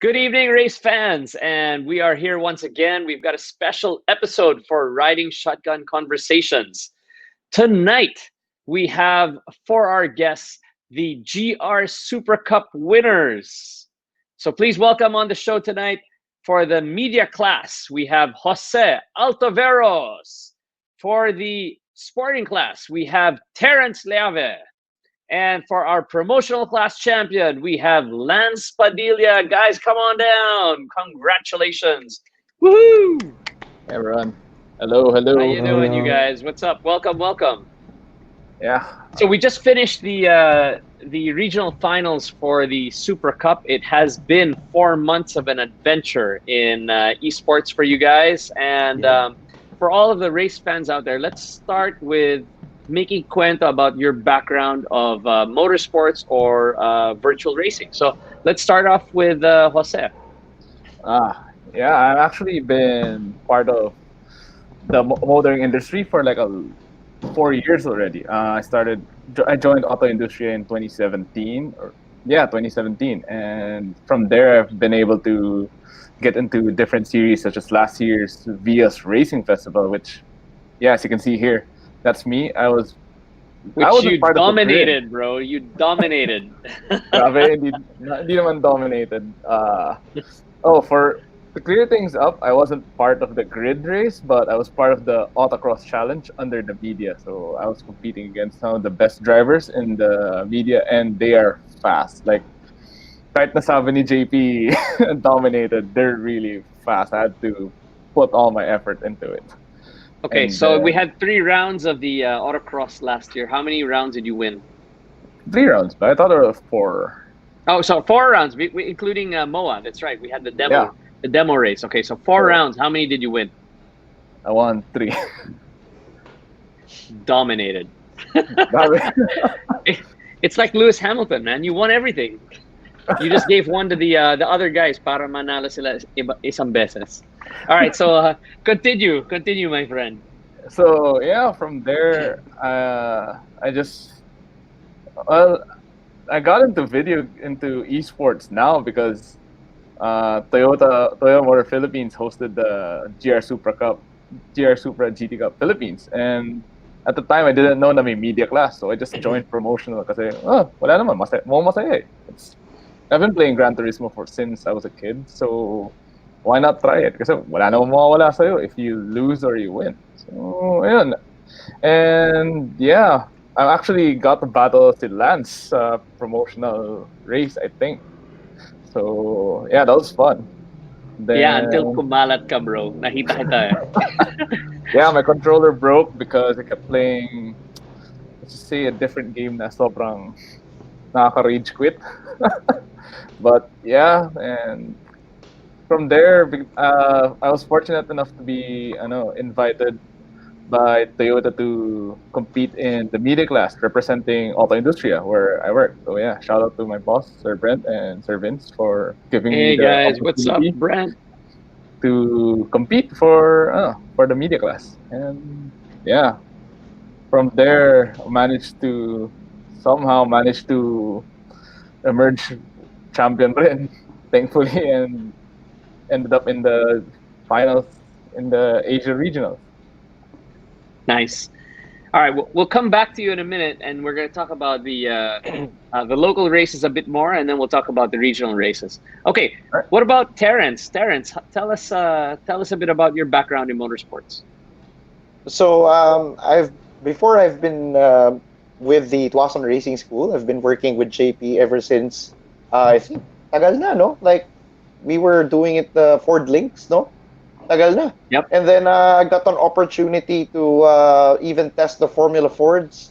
Good evening, race fans, and we are here once again. We've got a special episode for Riding Shotgun Conversations. Tonight, we have for our guests the GR Supra Cup winners. So please welcome on the show tonight for the media class, we have Jose Altoveros. For the sporting class, we have Terence Leave. And for our promotional class champion, we have Lance Padilla. Guys, come on down. Congratulations. Woohoo! Hey everyone. Hello, hello. How you doing, you guys? What's up? Welcome, welcome. Yeah. So we just finished the regional finals for the Supra Cup. It has been 4 months of an adventure in esports for you guys. And for all of the race fans out there, let's start with making cuento about your background of motorsports or virtual racing. So let's start off with Jose. Yeah, I've actually been part of the motoring industry for like 4 years already. I joined auto industry in 2017, 2017, and from there I've been able to get into different series such as last year's Vias Racing Festival, which, yeah, as you can see here, that's me. I Which wasn't you part of the grid. dominated, bro. You dominated. Grabe, hindi naman dominated. For to clear things up, I wasn't part of the grid race, but I was part of the autocross challenge under the media. So I was competing against some of the best drivers in the media, and they are fast. Like, kahit nasabi ni JP dominated, they're really fast. I had to put all my effort into it. Okay, And, so we had 3 rounds of the autocross last year. How many rounds did you win? 3 rounds, but I thought there were 4. Oh, so 4 rounds, including MOA. That's right. We had the demo, Yeah. the demo race. Okay, so 4 rounds. How many did you win? I won 3. Dominated. It's like Lewis Hamilton, man. You won everything. You just gave one to the other guys para manalo sila isang beses. All right, so continue, my friend. So yeah, from there, I got into esports now because Toyota Motor Philippines hosted the GR Supra Cup, GR Supra GT Cup Philippines, and at the time I didn't know na may media class, so I just joined promotional kasi wala naman, masaya eh. I've been playing Gran Turismo since I was a kid, so why not try it? Kasi wala namang mawawala sa'yo if you lose or you win. So, ayun. And yeah, I actually got to battle si Lance promotional race, I think. So yeah, that was fun. Yeah, until kumalat ka, bro. Nakita kita eh. Yeah, my controller broke because I kept playing, let's just say, a different game na sobrang nakaka-rage quit. But yeah, and from there, I was fortunate enough to be invited by Toyota to compete in the media class representing Auto Industria, where I work. So yeah, shout out to my boss, Sir Brent and Sir Vince, for giving me Hey the guys, what's up, opportunity Brent? to compete for the media class. And yeah, from there, somehow managed to emerge champion rin, thankfully, and ended up in the finals in the Asia regionals. Nice. All right, we'll come back to you in a minute, and we're going to talk about the local races a bit more, and then we'll talk about the regional races. Okay, Right. what about Terence? Terence, tell us a bit about your background in motorsports. So I've been with the Tuason Racing School. I've been working with JP ever since I think tagal na, no? Like we were doing it Ford Links, no? Tagal na. Yep. And then I got an opportunity to even test the Formula Fords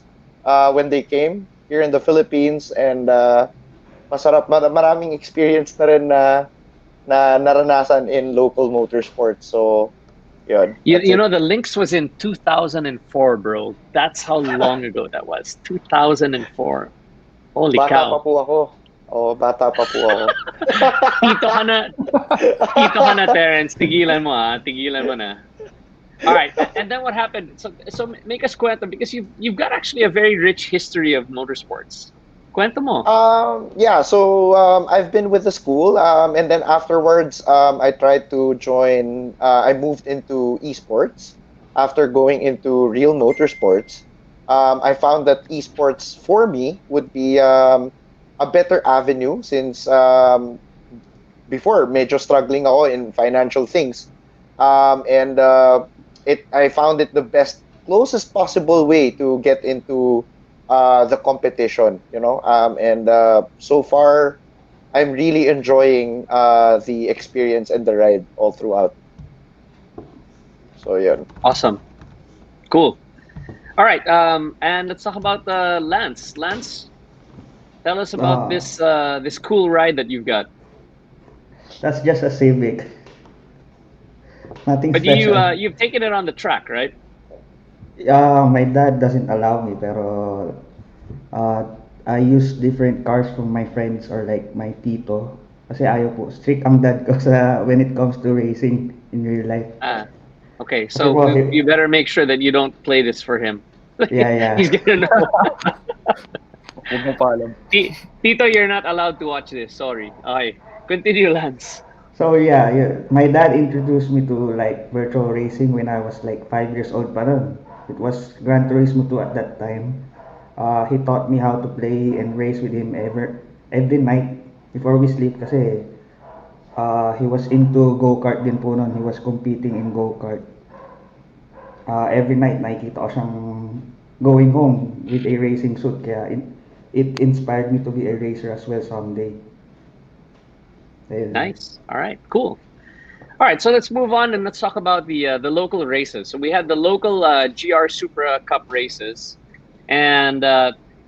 when they came here in the Philippines, and maraming experience na rin na naranasan in local motorsports. So yun. You know, the Lynx was in 2004, bro. That's how long ago that was. 2004. Holy Bata cow. pa po ako. Oh, bata pa po ako. Tito ka na, Terence. Tigilan mo, ha? Tigilan mo na. All right, and then what happened? So make us cuento, because you've got actually a very rich history of motorsports. Cuento mo. Yeah, so I've been with the school, and then afterwards, I tried to join. I moved into esports after going into real motorsports. I found that esports for me would be a better avenue since before medyo struggling ako in financial things, and I found it the best closest possible way to get into the competition, you know. And so far, I'm really enjoying the experience and the ride all throughout. So yeah. Awesome. Cool. All right. And let's talk about Lance. Lance, tell us about Uh, this cool ride that you've got. that's just a Civic. Nothing But special. you've taken it on the track, right? My dad doesn't allow me, pero uh, I use different cars from my friends or like my tito. Kasi ayaw po, strict ang dad ko sa when it comes to racing in real life. Ah, okay. Kasi So po, you better make sure that you don't play this for him. yeah, yeah. He's gonna know. Huwag mo pa alam. Tito, you're not allowed to watch this. Sorry. Okay. Continue, Lance. So yeah, yeah, my dad introduced me to like virtual racing when I was like 5 years old pa nun. It was Gran Turismo 2 at that time. He taught me how to play and race with him every night before we sleep kasi he was into go-kart din po nun. He was competing in go-kart. Every night nakikita ko siyang going home with a racing suit kaya it inspired me to be a racer as well someday. Ayun. Nice. All right. Cool. All right. So let's move on and let's talk about the local races. So we had the local GR Supra Cup races, and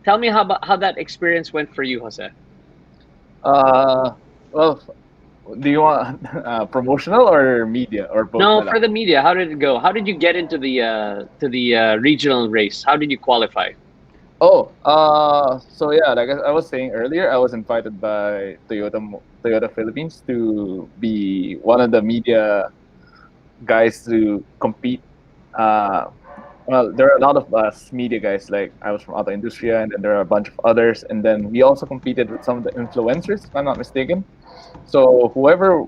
tell me how that experience went for you, Jose. Well, do you want promotional or media or both? No, na lang? for the media, how did it go? How did you get into the regional race? How did you qualify? Oh, so yeah, like I was saying earlier, I was invited by Toyota Philippines to be one of the media guys to compete. Well, there are a lot of us media guys. Like I was from Auto Industria, and then there are a bunch of others, and then we also competed with some of the influencers, if I'm not mistaken. So whoever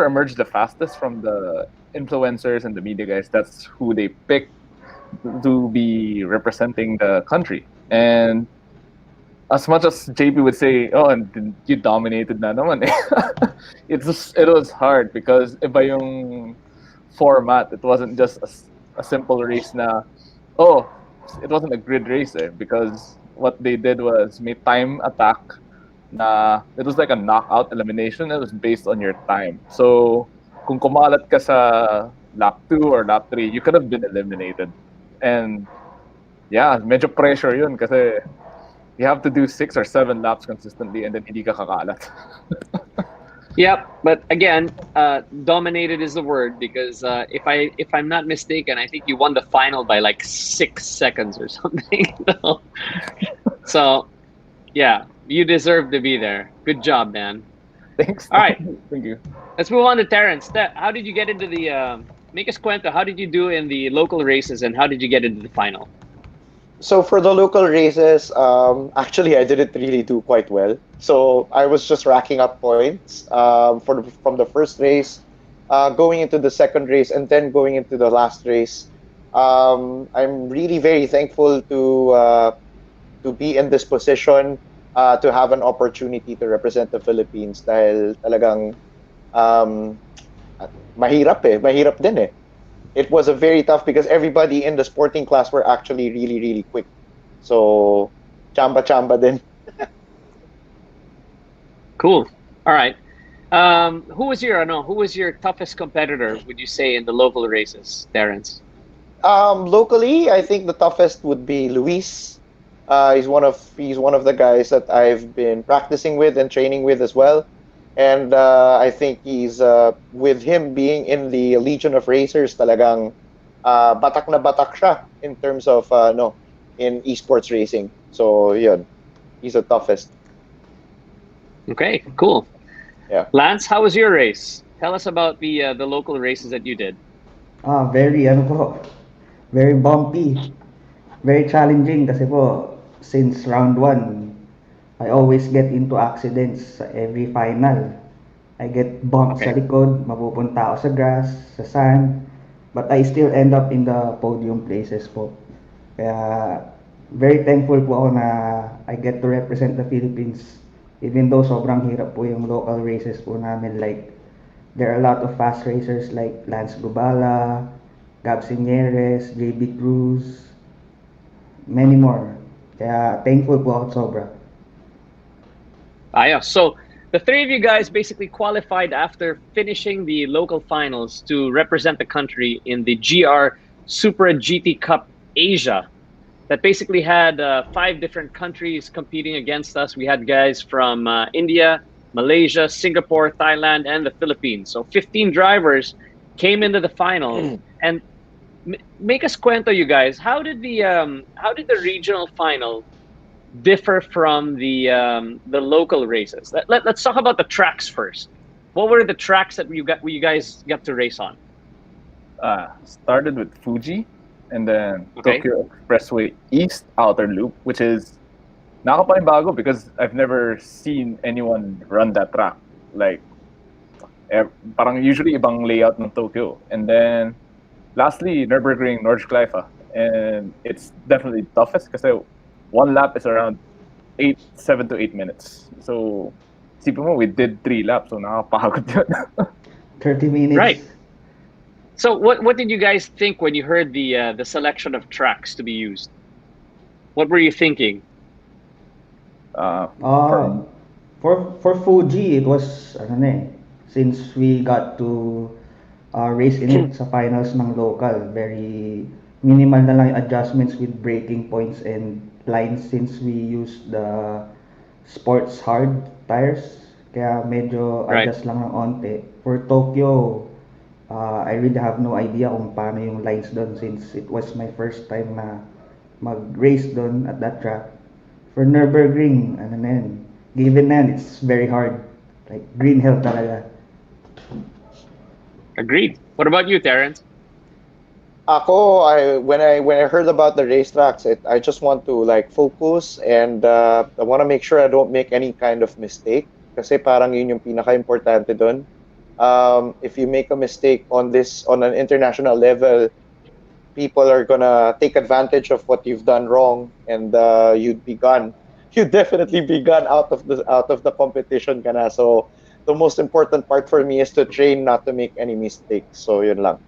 emerged the fastest from the influencers and the media guys, that's who they picked to be representing the country. And as much as JP would say, "Oh, and you dominated na naman," eh. It was hard because iba yung format. It wasn't just a simple race na, oh, it wasn't a grid race eh, because what they did was may time attack na it was like a knockout elimination. It was based on your time. So kung kumalat ka sa lap 2 or lap 3, you could have been eliminated. And yeah, medyo pressure yun kasi you have to do 6 or 7 laps consistently and then hindi ka kakalat. Yep, but again, dominated is the word because if I'm not mistaken, I think you won the final by like 6 seconds or something. So, yeah, you deserve to be there. Good job, man. Thanks. All right, Thank you. let's move on to Terrence. How did you get into the? Make us cuento. How did you do in the local races, and how did you get into the final? So for the local races, actually I didn't really do quite well. So I was just racking up points from the first race, going into the second race, and then going into the last race. I'm really very thankful to be in this position, to have an opportunity to represent the Philippines dahil talagang um, mahirap din eh. It was a very tough because everybody in the sporting class were actually really, really quick. So, chamba din. Cool. All right. Who was your toughest competitor? Would you say in the local races, Terrence? Locally, I think the toughest would be Luis. He's one of the guys that I've been practicing with and training with as well. And I think he's with him being in the Legion of Racers, talagang batak na batak siya in terms of no in esports racing. So yun, he's the toughest. Okay, cool. Yeah. Lance, how was your race? Tell us about the local races that you did. Very ano po, very bumpy, very challenging kasi po since round 1, I always get into accidents sa every final. I get bumped sa Okay. likod, mapupunta ako sa grass, sa sand, but I still end up in the podium places po. Kaya very thankful po ako na I get to represent the Philippines even though sobrang hirap po yung local races po namin, like there are a lot of fast racers like Lance Gubala, Gab Signeres, JB Cruz, many more. Kaya thankful po ako sobra. Yeah. So the three of you guys basically qualified after finishing the local finals to represent the country in the Supra GT Cup Asia. That basically had 5 different countries competing against us. We had guys from India, Malaysia, Singapore, Thailand, and the Philippines. So 15 drivers came into the finals. And make us cuento, you guys. How did the regional final differ from the local races? Let's talk about the tracks first. What were the tracks that you guys got to race on? Started with Fuji, and then Okay. Tokyo Expressway East Outer Loop, which is nakapanibago because I've never seen anyone run that track. Like, parang usually ibang layout ng Tokyo. And then, lastly, Nürburgring Nordschleife. And it's definitely toughest kasi one lap is around 7 to 8 minutes. So, sipin mo, we did 3 laps, so nakapagod yun. 30 minutes. Right. So what did you guys think when you heard the selection of tracks to be used? What were you thinking? For Fuji, it was ano na eh, since we got to race in it sa finals ng local, very minimal na lang yung adjustments with braking points and lines since we used the sports hard tires. Kaya medyo Right. adjust lang ng onte. For Tokyo, I really have no idea kung paano yung lines doon since it was my first time na mag-race doon at that track. For Nürburgring, ano na yun, given na yun, it's very hard. Like, green hell talaga. Agreed. What about you, Terrence? When I heard about the racetracks, I just want to like focus and I want to make sure I don't make any kind of mistake. Kasi parang yun yung pinaka-importante doon. If you make a mistake on an international level, people are gonna take advantage of what you've done wrong, and you'd be gone. You'd definitely be gone out of the competition, kana. So the most important part for me is to train not to make any mistakes. So yun lang.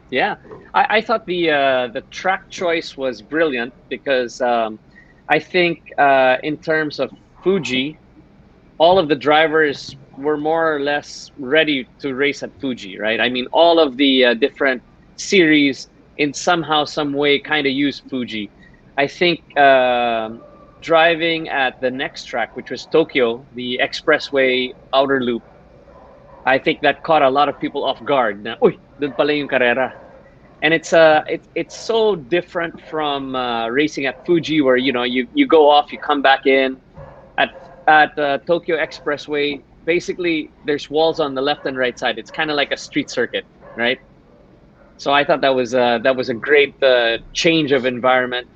Yeah, I thought the track choice was brilliant because I think in terms of Fuji, all of the drivers were more or less ready to race at Fuji, right? I mean, all of the different series in somehow, some way, kind of use Fuji. I think driving at the next track, which was Tokyo, the Expressway Outer Loop, I think that caught a lot of people off guard. Na, uy, dun pala yung carrera. And it's so different from racing at Fuji, where you go off, you come back in. At Tokyo Expressway, basically there's walls on the left and right side. It's kind of like a street circuit, right? So I thought that was a great change of environment.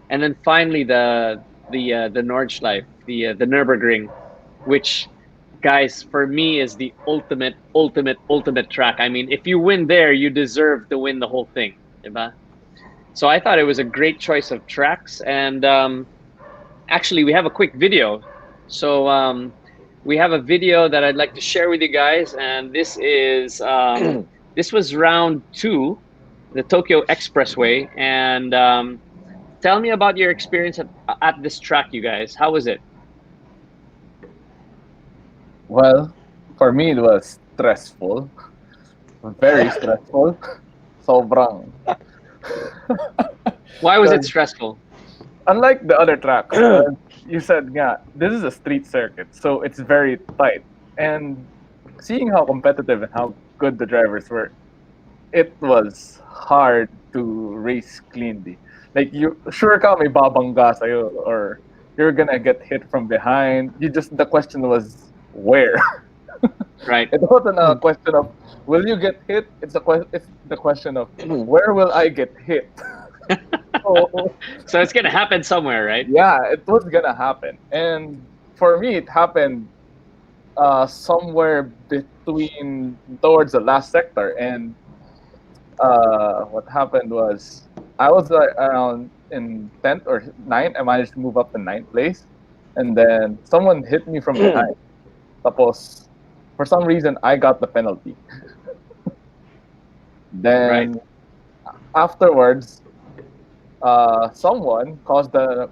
And then finally the Nordschleife, the Nürburgring, which, guys, for me is the ultimate track. I mean, if you win there, you deserve to win the whole thing, diba? So I thought it was a great choice of tracks. And actually, we have a quick video. So we have a video that I'd like to share with you guys, and this is this was round 2, the Tokyo Expressway. And tell me about your experience at this track, you guys. How was it? Well, for me, it was stressful. Very stressful. Sobrang. Why was it stressful? Unlike the other tracks, you said, nga, this is a street circuit, so it's very tight. And seeing how competitive and how good the drivers were, it was hard to race cleanly. Like, you sure ka may babangga sa'yo, or you're gonna get hit from behind. The question was where. Right. It wasn't a question of will you get hit. It's the question of where will I get hit. So it's gonna happen somewhere, right? Yeah, it was gonna happen. And for me, it happened somewhere between towards the last sector. And what happened was I was around in 10th or 9th. I managed to move up to 9th place. And then someone hit me from behind. Tapos, for some reason, I got the penalty. Right. Then afterwards, someone caused the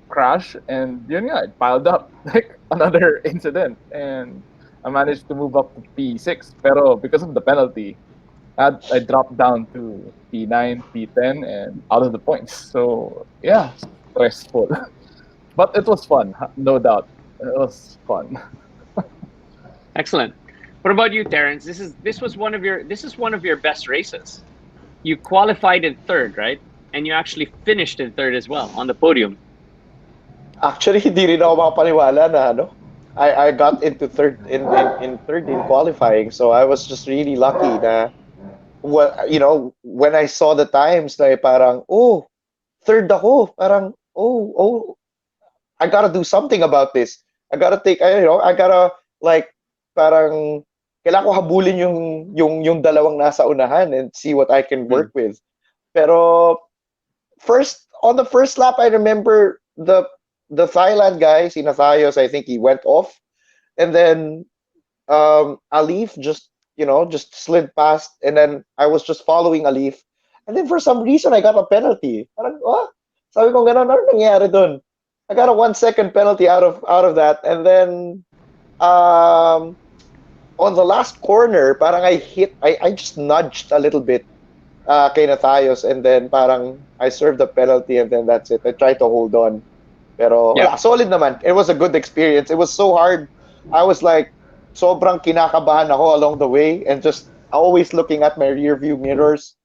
crash, and yun nga, it piled up like another incident, and I managed to move up to P6. Pero because of the penalty, I dropped down to P9, P10, and out of the points. So yeah, stressful, but it was fun, no doubt. It was fun. Excellent. What about you, Terrence? This is one of your best races. You qualified in third, right? And you actually finished in third as well on the podium. Actually, hindi rin ako makapaniwala na I got into third in third in qualifying. So I was just really lucky na when I saw the times na parang third ako, parang I gotta do something about this. I gotta I gotta like parang kailangan ko habulin yung dalawang nasa unahan and see what I can work with. Pero on the first lap, I remember the Thailand guy, Sina Thayos, I think he went off, and then Alif just slid past, and then I was just following Alif, and then for some reason I got a penalty. Parang, sabi ko ganun, ano nangyari dun? I got a 1 second penalty out of that, and then on the last corner, parang I just nudged a little bit kay Natayos, and then parang I served the penalty, and then that's it. I tried to hold on. Pero wala, solid naman. It was a good experience. It was so hard. I was like, sobrang kinakabahan ako along the way, and just always looking at my rear view mirrors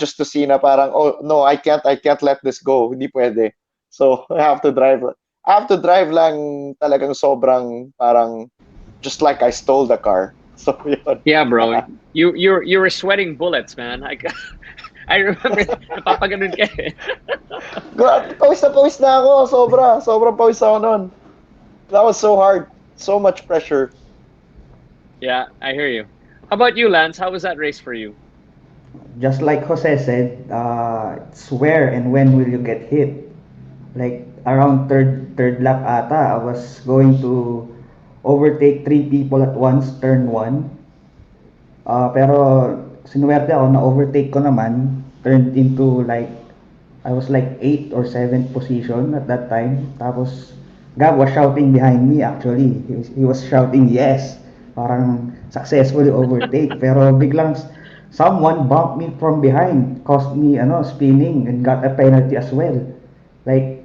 just to see na parang, oh no, I can't let this go. Hindi pwede. So I have to drive. I have to drive lang talagang sobrang parang just like I stole the car. So yun. Yeah, bro. You were sweating bullets, man. I remember napapaganon ka eh. Pawis na ako. Sobrang pawis ako nun. That was so hard. So much pressure. Yeah, I hear you. How about you, Lance? How was that race for you? Just like Jose said, it's where and when will you get hit. Like around third lap ata, I was going to overtake 3 people at once, turn 1. Pero sinuwerte ako na overtake ko naman, turned into like I was like 8th or 7th position at that time. Tapos Gab was shouting behind me actually. He was shouting yes. Parang successfully overtake. Pero biglang someone bumped me from behind, caused me spinning and got a penalty as well. Like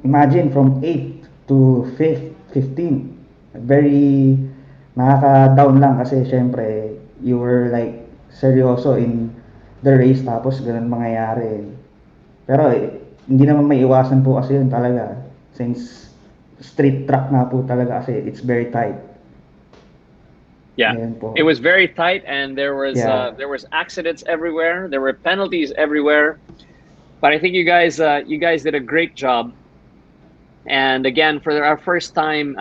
imagine from 8th to 5th, 15th. Very nakaka-down lang kasi syempre you were like seryoso in the race tapos ganun mangyayari. Pero hindi naman maiiwasan po kasi yun talaga since street track nga po talaga kasi it's very tight. Yeah, it was very tight, and there was accidents everywhere. There were penalties everywhere, but I think you guys did a great job. And again, for our first time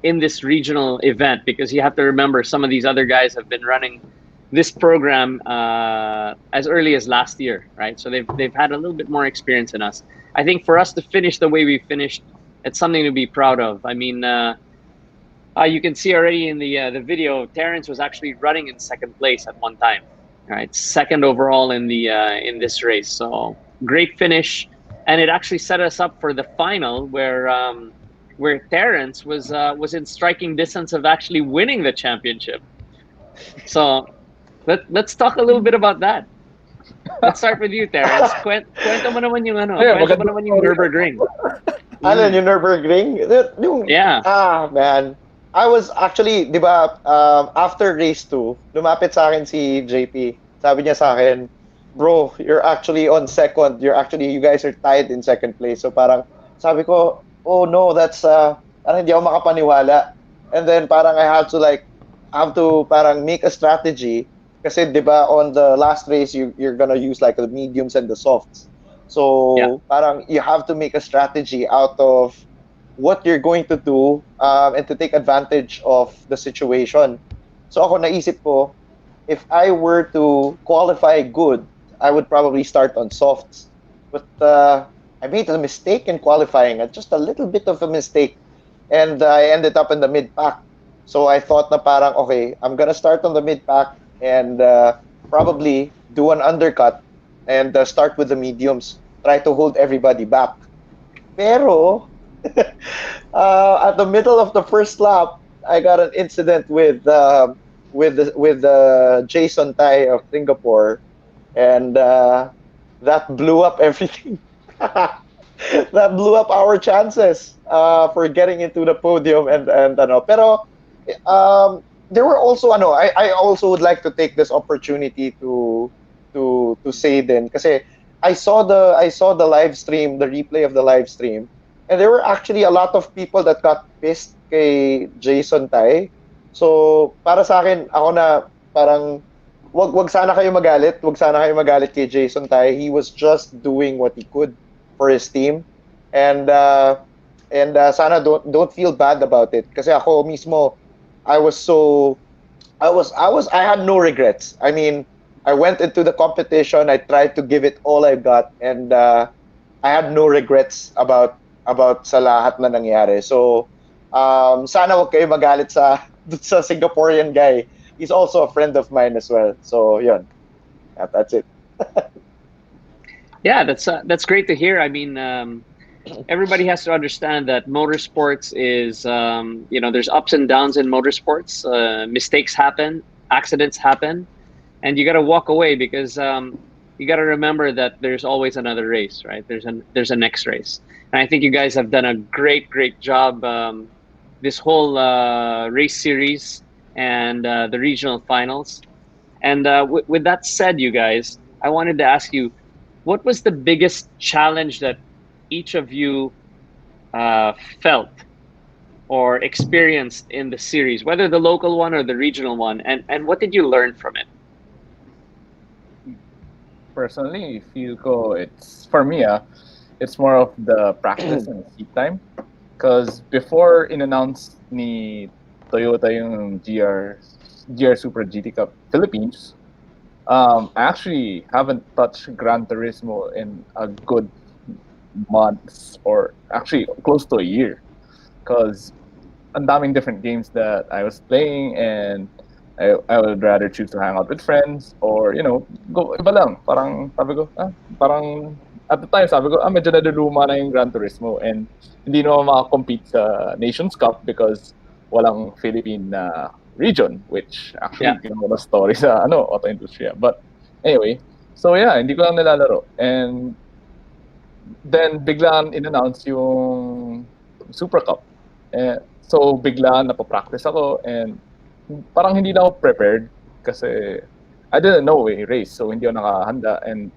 in this regional event, because you have to remember some of these other guys have been running this program as early as last year, right? So they've had a little bit more experience than us. I think for us to finish the way we finished, it's something to be proud of. I mean, you can see already in the video, Terrence was actually running in second place at one time, right? Second overall in in this race. So great finish, and it actually set us up for the final where Terrence was in striking distance of actually winning the championship. So let's talk a little bit about that. Let's start with you, Terrence. Kwento mo naman yung kwento mo naman yung Nürburgring. Ano yung Nürburgring? Yeah. Man. I was actually, di ba, after race 2, lumapit sa akin si JP. Sabi niya sa akin, bro, you're actually on second. You guys are tied in second place. So parang, sabi ko, oh no, that's, parang hindi ako makapaniwala. And then parang I have to parang make a strategy. Kasi di ba, on the last race, you're gonna use like the mediums and the softs. Yeah. So parang you have to make a strategy out of what you're going to do, and to take advantage of the situation. So ako naisip ko, if I were to qualify good, I would probably start on softs. But I made a mistake in qualifying, just a little bit of a mistake, and I ended up in the mid pack. So I thought na parang, okay, I'm gonna start on the mid pack and probably do an undercut and start with the mediums. Try to hold everybody back. Pero at the middle of the first lap, I got an incident with Jason Tai of Singapore, and that blew up everything. That blew up our chances for getting into the podium and ano. Pero there were also ano, I also would like to take this opportunity to say din kasi I saw the live stream, the replay of the live stream, and there were actually a lot of people that got pissed kay Jason Tai. So para sa akin, ako na parang wag sana kayo magalit, wag sana kayo magalit kay Jason Tai. He was just doing what he could for his team. And sana don't feel bad about it kasi ako mismo I was so I had no regrets. I mean, I went into the competition, I tried to give it all I got, and I had no regrets about sa lahat na nangyari. So sana wag kayo magalit sa sa Singaporean guy. He's also a friend of mine as well. So yun. That's it. Yeah, that's great to hear. I mean, everybody has to understand that motorsports is, there's ups and downs in motorsports. Mistakes happen, accidents happen, and you got to walk away because you got to remember that there's always another race, right? There's a next race, and I think you guys have done a great job this whole race series and the regional finals. And with that said, you guys, I wanted to ask you, what was the biggest challenge that each of you uh, felt or experienced in the series, whether the local one or the regional one, and what did you learn from it? Personally, feel ko it's for me. It's more of the practice and seat time. Because before in-announce ni Toyota yung GR Supra GT Cup Philippines, I actually haven't touched Gran Turismo in a good months or actually close to a year. Because ang daming different games that I was playing and I would rather choose to hang out with friends or, go iba lang. Parang sabi ko, parang at the time sabi ko, medyo naduluma na yung Gran Turismo and hindi na makakompete sa Nations Cup because walang Philippine na region, which actually Yeah. ginawa na story sa auto industry. But anyway, so yeah, hindi ko lang nilalaro. And then biglaan in-announce yung Supra Cup. So biglaan napapractice ako and parang hindi na ako prepared kasi I didn't know race, so hindi ako nakahanda and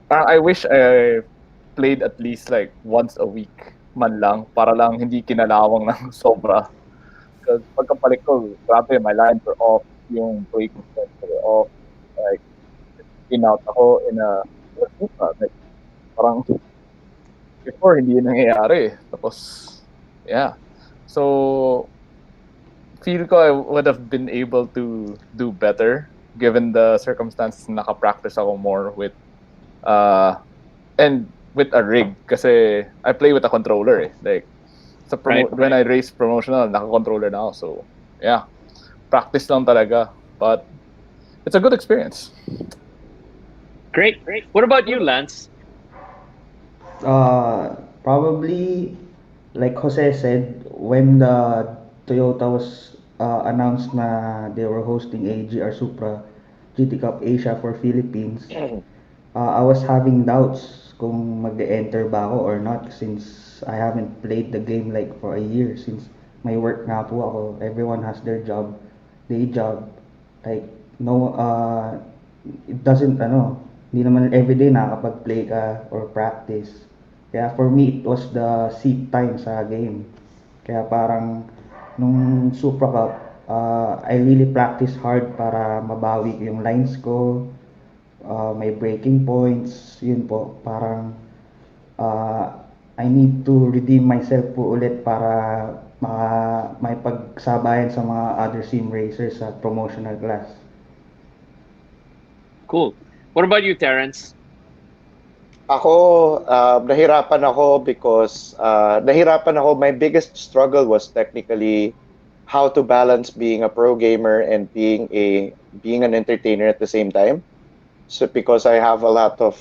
parang I wish I played at least like once a week man lang para lang hindi kinalawang ng sobra. Because pagkabalik ko, grabe, my lines were off, yung braking sensor were off, like in-out ako in a like, parang before hindi yun nangyayari. Tapos, yeah. So, feel ko I would have been able to do better given the circumstances na naka-practice ako more with and with a rig kasi I play with a controller like when I race promotional naka-controller na ako, so yeah, practice lang talaga, but it's a good experience. Great. What about you, Lance? Probably, like Jose said, when the Toyota was announced na they were hosting a GR Supra GT Cup Asia for Philippines, I was having doubts kung mag-enter ba ako or not since I haven't played the game like for a year since may work nga po ako. Everyone has their job, day job. Like, no, it doesn't, hindi naman everyday nakakapag-play ka or practice. Kaya for me, it was the seat time sa game. Kaya parang nung Supra Cup, I really practice hard para mabawi ko yung lines ko, may breaking points, yun po, parang uh, I need to redeem myself po ulit para may pagsabayan sa mga other sim racers sa promotional class. Cool. What about you, Terrence? Ako, nahirapan ako because my biggest struggle was technically how to balance being a pro gamer and being an entertainer at the same time. So because I have a lot of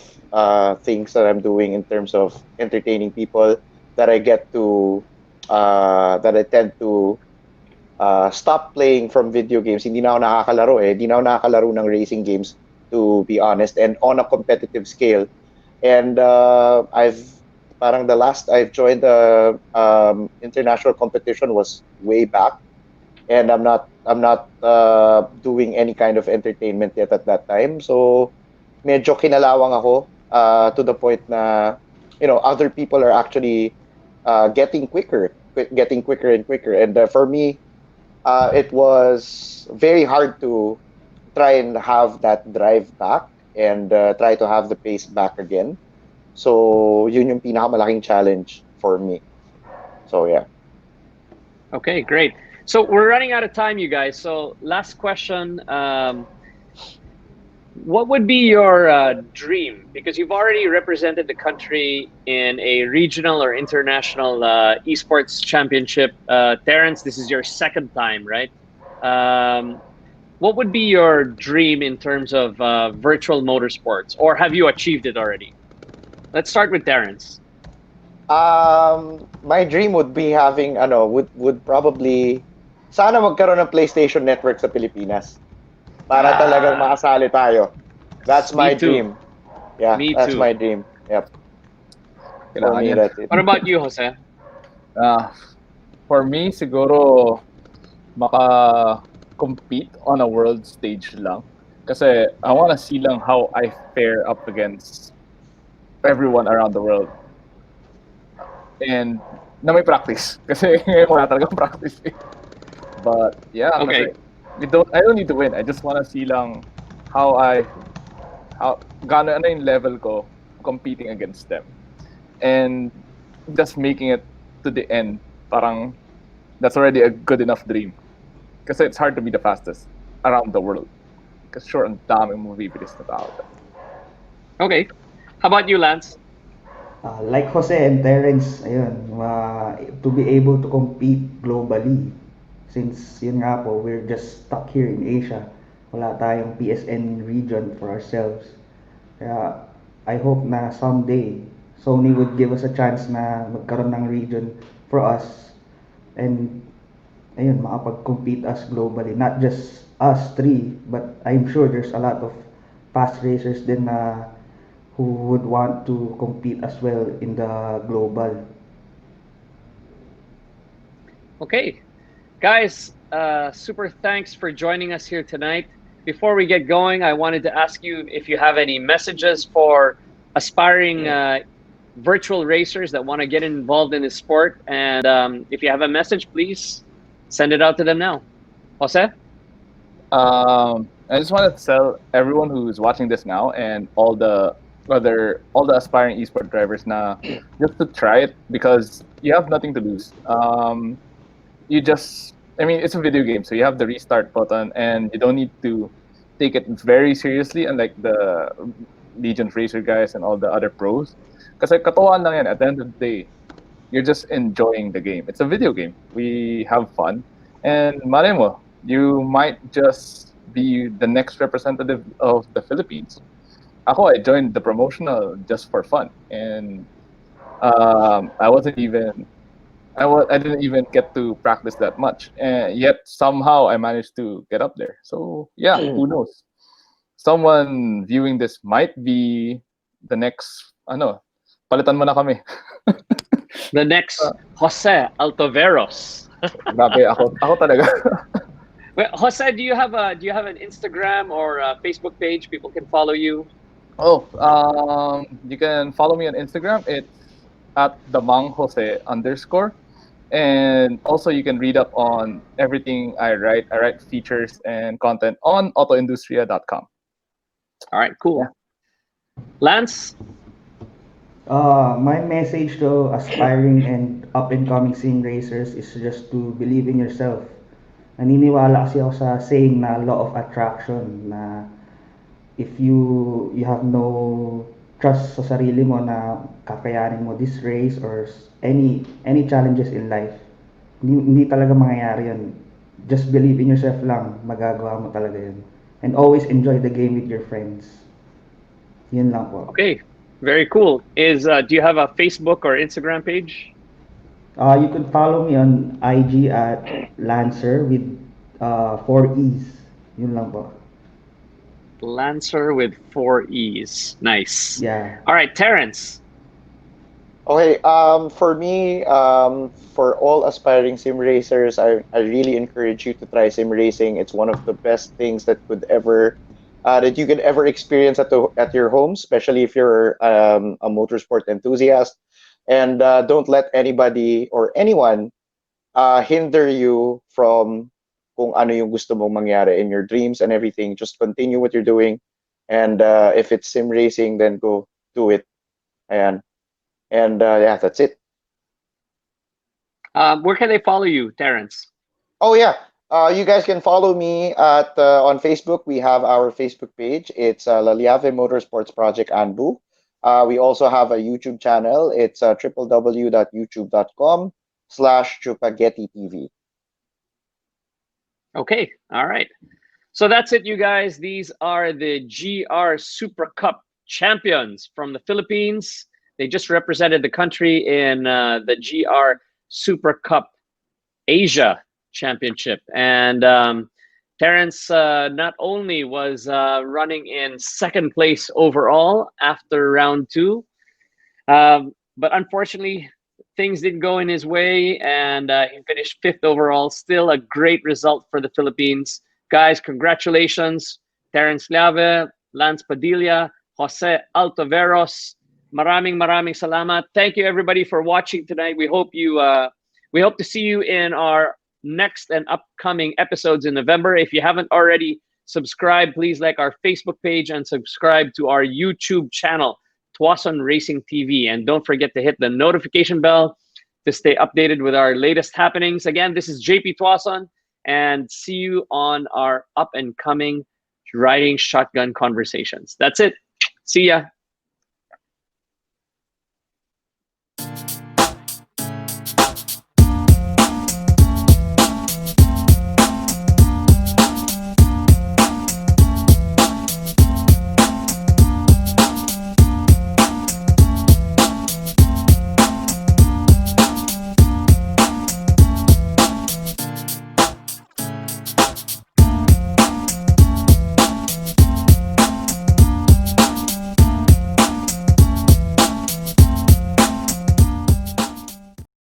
things that I'm doing in terms of entertaining people that I get to that I tend to stop playing from video games. Hindi na ako nakakalaro eh. Hindi na ako nakakalaro ng racing games, to be honest, and on a competitive scale. And I've parang the last I've joined the international competition was way back, and I'm not doing any kind of entertainment yet at that time. So medyo kinalawang ako to the point na other people are actually getting quicker and quicker. And for me, it was very hard to try and have that drive back and try to have the pace back again. So yun yung pinakamalaking challenge for me. So yeah. Okay, great. So we're running out of time, you guys. So last question. What would be your dream? Because you've already represented the country in a regional or international esports championship. Terrence, this is your second time, right? What would be your dream in terms of virtual motorsports, or have you achieved it already? Let's start with Terrence. My dream would be having would probably sana magkaroon ng PlayStation Network sa Pilipinas para talagang makasali tayo. That's my Me too. dream. Yeah, Me that's too. my dream. Yep. For Kailangan me, yan. that's it. What about you, Jose? For me, siguro maka-compete on a world stage lang. Kasi I wanna see lang how I fare up against everyone around the world. And na may practice. Kasi wala talagang practice eh. But yeah, Okay. kasi I don't need to win. I just wanna see lang how gaano ano yung level ko competing against them. And just making it to the end, parang that's already a good enough dream. Kasi it's hard to be the fastest around the world. Kasi sure, ang daming mabibilis na tao. Okay. How about you, Lance? Like Jose and Terence, ayun, to be able to compete globally. Since yun nga po, we're just stuck here in Asia. Wala tayong PSN region for ourselves. Kaya I hope na someday Sony would give us a chance na magkaroon ng region for us and ayun, makapag-compete us globally. Not just us three, but I'm sure there's a lot of fast racers din na who would want to compete as well in the global. Okay. Guys, super thanks for joining us here tonight. Before we get going, I wanted to ask you if you have any messages for aspiring virtual racers that want to get involved in this sport. And if you have a message, please send it out to them now. Jose? I just want to tell everyone who's watching this now and all the aspiring esports drivers na just to try it because you have nothing to lose. It's a video game, so you have the restart button and you don't need to take it very seriously, unlike the Legends Racer guys and all the other pros. Kasi katuwaan lang yan. At the end of the day, you're just enjoying the game. It's a video game. We have fun. And malay mo, you might just be the next representative of the Philippines. I joined the promotional just for fun. And I didn't even get to practice that much. And yet somehow I managed to get up there. So yeah, who knows? Someone viewing this might be the next, palitan mo na kami. The next Jose Altoveros. Grabe, ako talaga. Well, Jose, do you have an Instagram or a Facebook page people can follow you? You can follow me on Instagram. It's at @themangjose_. And also you can read up on everything I write. I write features and content on autoindustria.com. All right, cool. Lance? My message to aspiring and up-and-coming sim racers is just to believe in yourself. Naniniwala kasi ako sa saying na law of attraction na if you have no trust sa sarili mo na kakayanin mo this race or any challenges in life, hindi talaga mangyayari yun. Just believe in yourself lang, magagawa mo talaga yun. And always enjoy the game with your friends. Yun lang po. Okay, very cool. Do you have a Facebook or Instagram page? You could follow me on IG at Lancer with 4 E's. Yun lang po. Lancer with 4 E's. Nice. Yeah. All right, Terrence. Okay, for me, for all aspiring sim racers, I really encourage you to try sim racing. It's one of the best things that that you could ever experience at your home, especially if you're a motorsport enthusiast. And don't let anybody or anyone hinder you from kung ano yung gusto mong mangyari in your dreams and everything. Just continue what you're doing, and if it's sim racing, then go do it. And yeah, that's it. Where can they follow you, Terrence? Oh yeah, you guys can follow me at on Facebook. We have our Facebook page. It's La Liave Motorsports Project Anbu. We also have a YouTube channel. It's www.youtube.com/Chupagetti TV. Okay, all right. So that's it, you guys. These are the GR Supra Cup champions from the Philippines. They just represented the country in the GR Supra Cup Asia Championship. And Terrence not only was running in second place overall after round 2, but unfortunately, things didn't go in his way, and he finished 5th overall. Still a great result for the Philippines. Guys, congratulations. Terrence Llave, Lance Padilla, Jose Altaveros. Maraming salamat. Thank you everybody for watching tonight. We hope to see you in our next and upcoming episodes in November. If you haven't already subscribed, please like our Facebook page and subscribe to our YouTube channel, Tuason Racing TV. And don't forget to hit the notification bell to stay updated with our latest happenings. Again, this is Jp Tuason, and see you on our up and coming riding shotgun conversations. That's it. See ya.